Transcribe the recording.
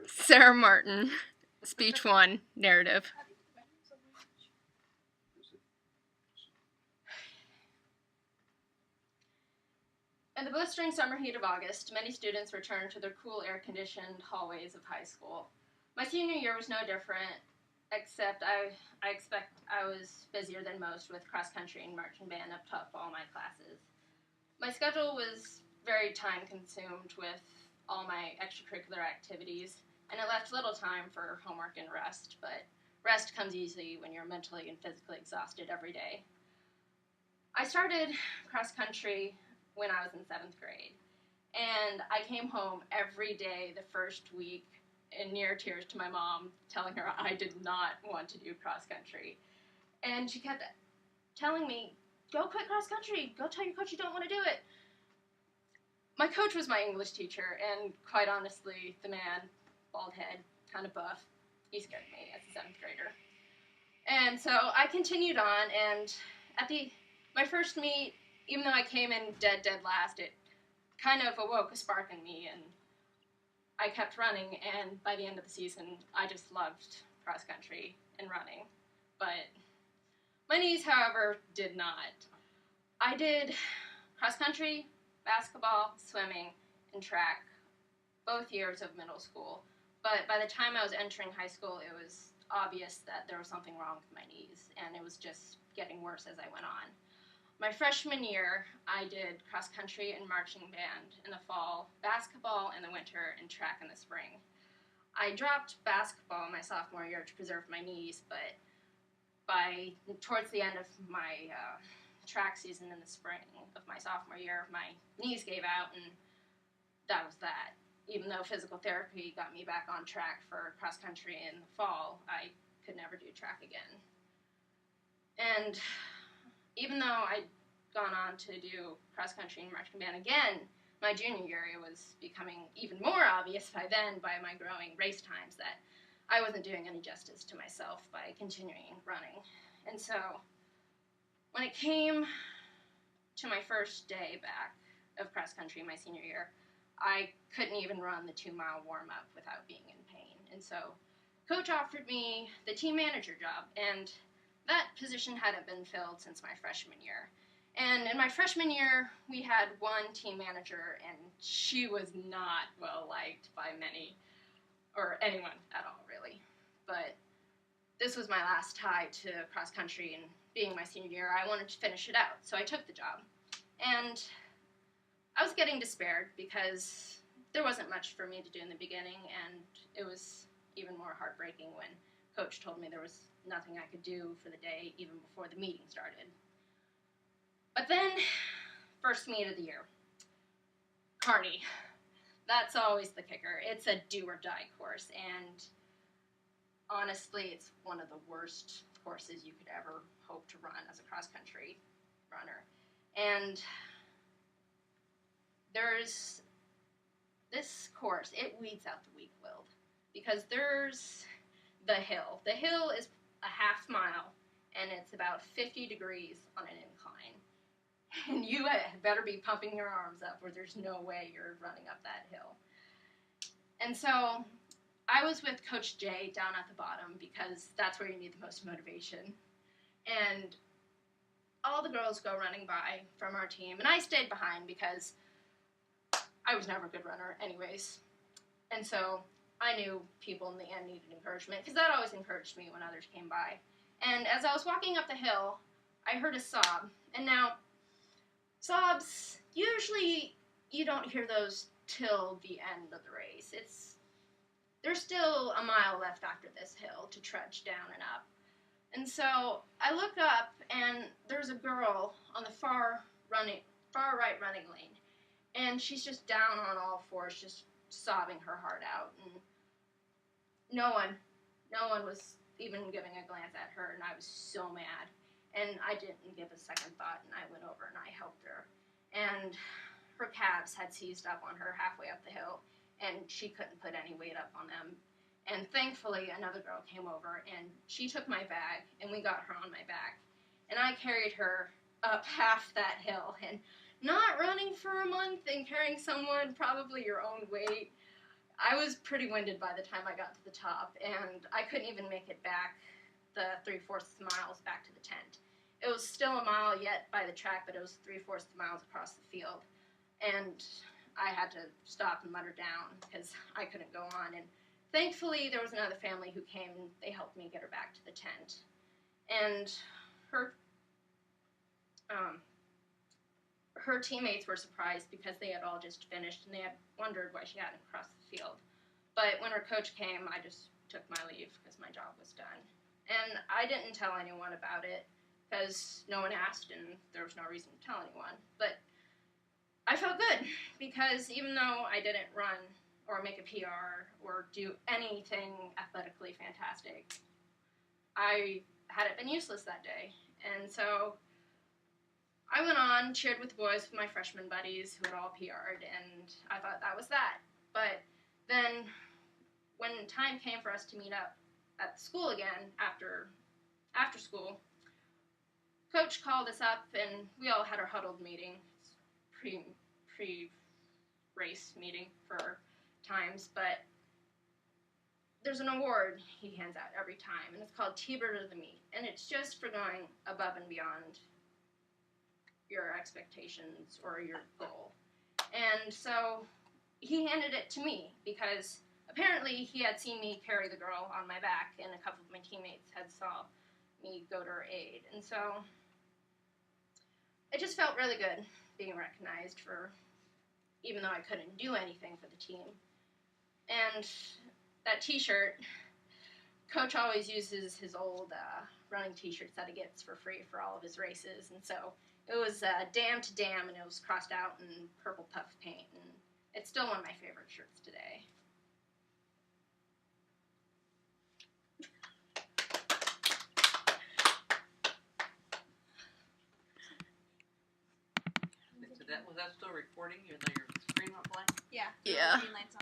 Sarah Martin, speech 1, narrative. In the blistering summer heat of August, many students returned to their cool, air-conditioned hallways of high school. My senior year was no different, except I expect I was busier than most with cross-country and marching band up top all my classes. My schedule was very time-consumed with all my extracurricular activities, and it left little time for homework and rest, but rest comes easily when you're mentally and physically exhausted every day. I started cross-country when I was in 7th grade, and I came home every day the first week in near tears to my mom, telling her I did not want to do cross-country. And she kept telling me, go quit cross-country, go tell your coach you don't want to do it. My coach was my English teacher, and quite honestly, the man, bald head, kind of buff, he scared me as a 7th grader. And so I continued on, and at my first meet, even though I came in dead last, it kind of awoke a spark in me, and I kept running, and by the end of the season, I just loved cross-country and running. But my knees, however, did not. I did cross-country, basketball, swimming, and track both years of middle school, but by the time I was entering high school, it was obvious that there was something wrong with my knees, and it was just getting worse as I went on. My freshman year, I did cross-country and marching band in the fall, basketball in the winter, and track in the spring. I dropped basketball my sophomore year to preserve my knees, but towards the end of my track season in the spring of my sophomore year, my knees gave out, and that was that. Even though physical therapy got me back on track for cross-country in the fall, I could never do track again. And even though I'd gone on to do cross-country and marching band again, my junior year, it was becoming even more obvious by then by my growing race times that I wasn't doing any justice to myself by continuing running. And so when it came to my first day back of cross-country my senior year, I couldn't even run the 2-mile warm-up without being in pain. And so coach offered me the team manager job, and that position hadn't been filled since my freshman year. And in my freshman year, we had one team manager, and she was not well-liked by many, or anyone at all, really. But this was my last tie to cross-country, and being my senior year, I wanted to finish it out, so I took the job. And I was getting despaired because there wasn't much for me to do in the beginning, and it was even more heartbreaking when coach told me there was nothing I could do for the day even before the meeting started. But then, first meet of the year. Kearney. That's always the kicker. It's a do-or-die course, and honestly, it's one of the worst courses you could ever hope to run as a cross-country runner. And there's this course, it weeds out the weak-willed, because there's the hill. The hill is a half mile, and it's about 50 degrees on an incline. And you better be pumping your arms up, or there's no way you're running up that hill. And so I was with Coach Jay down at the bottom, because that's where you need the most motivation. And all the girls go running by from our team, and I stayed behind because I was never a good runner anyways. And so I knew people in the end needed encouragement, because that always encouraged me when others came by. And as I was walking up the hill, I heard a sob. And now, sobs, usually you don't hear those till the end of the race. There's still a mile left after this hill to trudge down and up. And so I look up, and there's a girl on the far right running lane. And she's just down on all fours, just sobbing her heart out. And no one was even giving a glance at her, and I was so mad. And I didn't give a second thought, and I went over and I helped her. And her calves had seized up on her halfway up the hill, and she couldn't put any weight up on them. And thankfully, another girl came over, and she took my bag, and we got her on my back. And I carried her up half that hill, and not running for a month and carrying someone probably your own weight, I was pretty winded by the time I got to the top, and I couldn't even make it back the 3/4 miles back to the tent. It was still a mile yet by the track, but it was 3/4 miles across the field. And I had to stop and let her down because I couldn't go on. And thankfully, there was another family who came and they helped me get her back to the tent. And her teammates were surprised because they had all just finished and they had wondered why she hadn't crossed the field. But when her coach came, I just took my leave because my job was done. And I didn't tell anyone about it because no one asked and there was no reason to tell anyone. But I felt good because even though I didn't run or make a PR or do anything athletically fantastic, I hadn't been useless that day. And so I went on, cheered with the boys with my freshman buddies who had all PR'd, and I thought that was that. But then when time came for us to meet up at the school again after school, Coach called us up and we all had our huddled meeting. Pre-race meeting for times, but there's an award he hands out every time, and it's called T-Bird of the Meet, and it's just for going above and beyond your expectations or your goal. And so he handed it to me because apparently he had seen me carry the girl on my back, and a couple of my teammates had saw me go to her aid, and so it just felt really good being recognized for, even though I couldn't do anything for the team. And that t-shirt, Coach always uses his old running t-shirts that he gets for free for all of his races, and so it was Dam to Dam, and it was crossed out in purple puff paint, and it's still one of my favorite shirts today. Was that still recording even though your screen went blank? Yeah. Yeah. Green lights on.